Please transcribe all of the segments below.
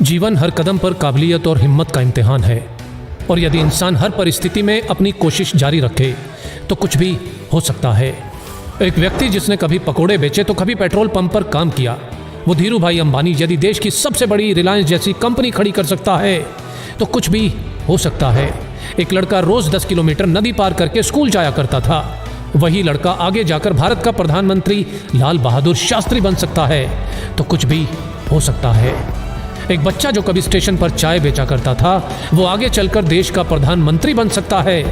जीवन हर कदम पर काबिलियत और हिम्मत का इम्तिहान है, और यदि इंसान हर परिस्थिति में अपनी कोशिश जारी रखे तो कुछ भी हो सकता है। एक व्यक्ति जिसने कभी पकोड़े बेचे तो कभी पेट्रोल पंप पर काम किया, वो धीरू भाई अंबानी यदि देश की सबसे बड़ी रिलायंस जैसी कंपनी खड़ी कर सकता है तो कुछ भी हो सकता है। एक लड़का रोज 10 किलोमीटर नदी पार करके स्कूल जाया करता था, वही लड़का आगे जाकर भारत का प्रधानमंत्री लाल बहादुर शास्त्री बन सकता है तो कुछ भी हो सकता है। एक बच्चा जो कभी स्टेशन पर चाय बेचा करता था, वो आगे चलकर देश का प्रधानमंत्री बन सकता है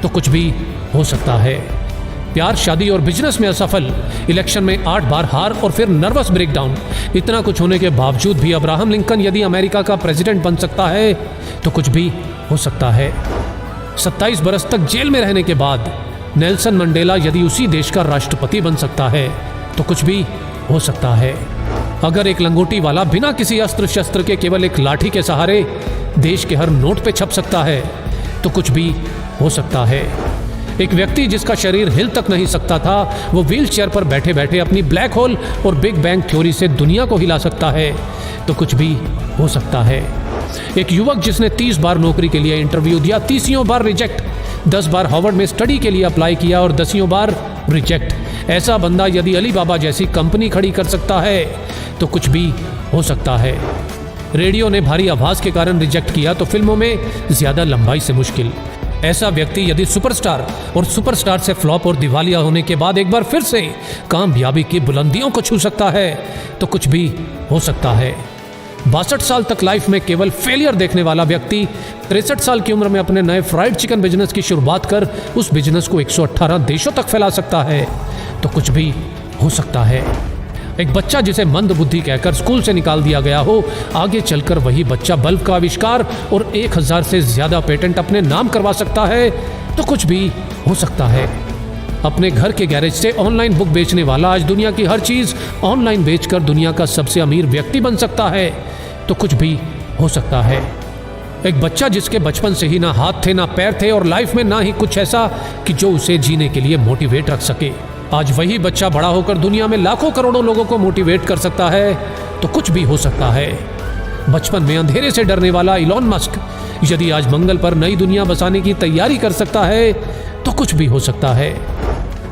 तो कुछ भी हो सकता है। प्यार, शादी और बिजनेस में असफल, इलेक्शन में 8 बार हार और फिर नर्वस ब्रेकडाउन, इतना कुछ होने के बावजूद भी अब्राहम लिंकन यदि अमेरिका का प्रेसिडेंट बन सकता है तो कुछ भी हो सकता है। 27 बरस तक जेल में रहने के बाद नेल्सन मंडेला यदि उसी देश का राष्ट्रपति बन सकता है तो कुछ भी हो सकता है। अगर एक लंगोटी वाला बिना किसी अस्त्र शस्त्र के केवल एक लाठी के सहारे देश के हर नोट पे छप सकता है तो कुछ भी हो सकता है। एक व्यक्ति जिसका शरीर हिल तक नहीं सकता था, वो व्हील चेयर पर बैठे बैठे अपनी ब्लैक होल और बिग बैंग थ्योरी से दुनिया को हिला सकता है तो कुछ भी हो सकता है। एक युवक जिसने 30 बार नौकरी के लिए इंटरव्यू दिया, 30 बार रिजेक्ट, 10 बार हार्वर्ड में स्टडी के लिए अप्लाई किया और 10 बार रिजेक्ट, ऐसा बंदा यदि अली बाबा जैसी कंपनी खड़ी कर सकता है तो कुछ भी हो सकता है। रेडियो ने भारी आवाज के कारण रिजेक्ट किया तो फिल्मों में ज्यादा लंबाई से मुश्किल, ऐसा व्यक्ति यदि सुपरस्टार और सुपरस्टार से फ्लॉप और दिवालिया होने के बाद एक बार फिर से कामयाबी की बुलंदियों को छू सकता है तो कुछ भी हो सकता है। 62 साल तक लाइफ में केवल फेलियर देखने वाला व्यक्ति 63 साल की उम्र में अपने नए फ्राइड चिकन बिजनेस की शुरुआत कर उस बिजनेस को 118 देशों तक फैला सकता है तो कुछ भी हो सकता है। एक बच्चा जिसे मंद बुद्धि कहकर स्कूल से निकाल दिया गया हो, आगे चलकर वही बच्चा बल्ब का आविष्कार और 1000 से ज्यादा पेटेंट अपने नाम करवा सकता है तो कुछ भी हो सकता है। अपने घर के गैरेज से ऑनलाइन बुक बेचने वाला आज दुनिया की हर चीज ऑनलाइन बेचकर दुनिया का सबसे अमीर व्यक्ति बन सकता है तो कुछ भी हो सकता है। एक बच्चा जिसके बचपन से ही ना हाथ थे ना पैर थे और लाइफ में ना ही कुछ ऐसा कि जो उसे जीने के लिए मोटिवेट रख सके, आज वही बच्चा बड़ा होकर दुनिया में लाखों करोड़ों लोगों को मोटिवेट कर सकता है तो कुछ भी हो सकता है। बचपन में अंधेरे से डरने वाला इलॉन मस्क यदि आज मंगल पर नई दुनिया बसाने की तैयारी कर सकता है तो कुछ भी हो सकता है।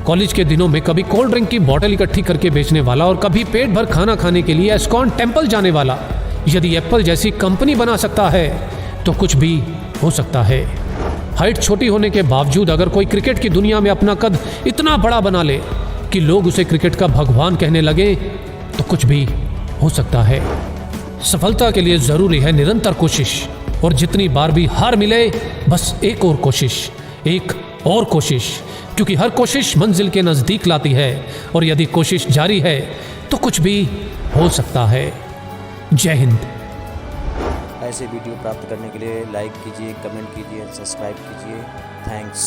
कॉलेज के दिनों में कभी कोल्ड ड्रिंक की बोतल इकट्ठी करके बेचने वाला और कभी पेट भर खाना खाने के लिए एस्कॉन टेम्पल जाने वाला यदि एप्पल जैसी कंपनी बना सकता है तो कुछ भी हो सकता है। हाइट छोटी होने के बावजूद अगर कोई क्रिकेट की दुनिया में अपना कद इतना बड़ा बना ले कि लोग उसे क्रिकेट का भगवान कहने लगे तो कुछ भी हो सकता है। सफलता के लिए जरूरी है निरंतर कोशिश, और जितनी बार भी हार मिले बस एक और कोशिश, एक और कोशिश, क्योंकि हर कोशिश मंजिल के नजदीक लाती है और यदि कोशिश जारी है तो कुछ भी हो सकता है। जय हिंद। ऐसे वीडियो प्राप्त करने के लिए लाइक कीजिए, कमेंट कीजिए, सब्सक्राइब कीजिए। थैंक्स।